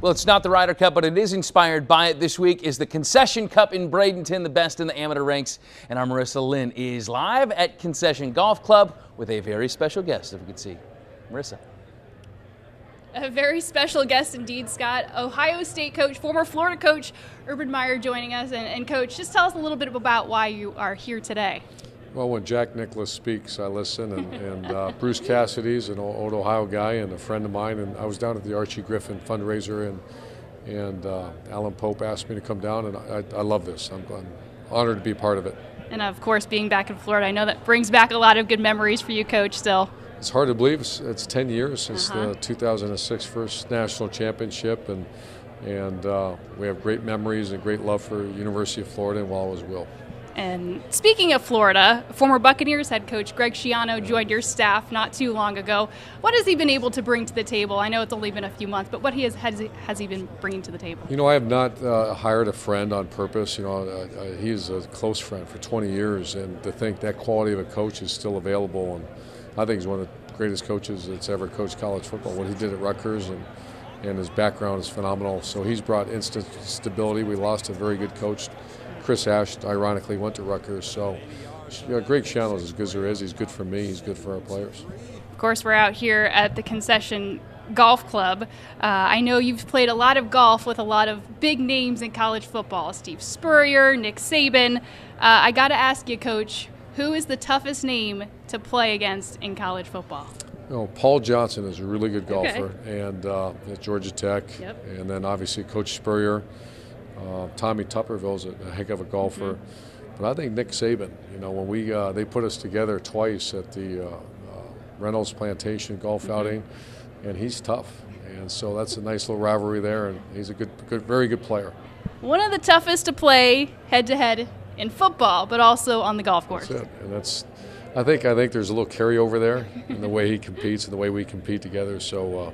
Well, it's not the Ryder Cup, but it is inspired by it. This week is the Concession Cup in Bradenton, the best in the amateur ranks. And our Marissa Lynn is live at Concession Golf Club with a very special guest, if we could see. Marissa. A very special guest indeed, Scott. Ohio State coach, former Florida coach, Urban Meyer joining us. And Coach, just tell us a little bit about why you are here today. Well, when Jack Nicklaus speaks, I listen, and Bruce Cassidy's an old Ohio guy and a friend of mine, and I was down at the Archie Griffin fundraiser, and Alan Pope asked me to come down, and I love this. I'm honored to be a part of it. And of course, being back in Florida, I know that brings back a lot of good memories for you, Coach, still. It's hard to believe. It's 10 years since the 2006 first national championship, and we have great memories and great love for University of Florida, and we'll always will. And speaking of Florida, former Buccaneers head coach Greg Schiano joined your staff not too long ago. What has he been able to bring to the table? I know it's only been a few months, but what has he been bringing to the table? You know, I have not hired a friend on purpose. You know, he's a close friend for 20 years, and to think that quality of a coach is still available, and I think he's one of the greatest coaches that's ever coached college football. What he did at Rutgers and his background is phenomenal. So he's brought instant stability. We lost a very good coach. Chris Ash, ironically, went to Rutgers. So Greg Schiano is as good as there is. He's good for me. He's good for our players. Of course, we're out here at the Concession Golf Club. I know you've played a lot of golf with a lot of big names in college football. Steve Spurrier, Nick Saban. I got to ask you, Coach, who is the toughest name to play against in college football? You know, Paul Johnson is a really good golfer, and at Georgia Tech. Yep. And then obviously Coach Spurrier. Tommy Tupperville's a heck of a golfer. But I think Nick Saban, you know, when they put us together twice at the Reynolds Plantation golf outing, and he's tough. And so that's a nice little rivalry there, and he's a very good player. One of the toughest to play head-to-head in football, but also on the golf course. That's it. And I think there's a little carryover there in the way he competes and the way we compete together. So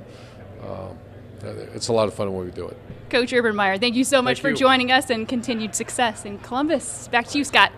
it's a lot of fun when we do it. Coach Urban Meyer, thank you so much for joining us, and continued success in Columbus. Back to you, Scott.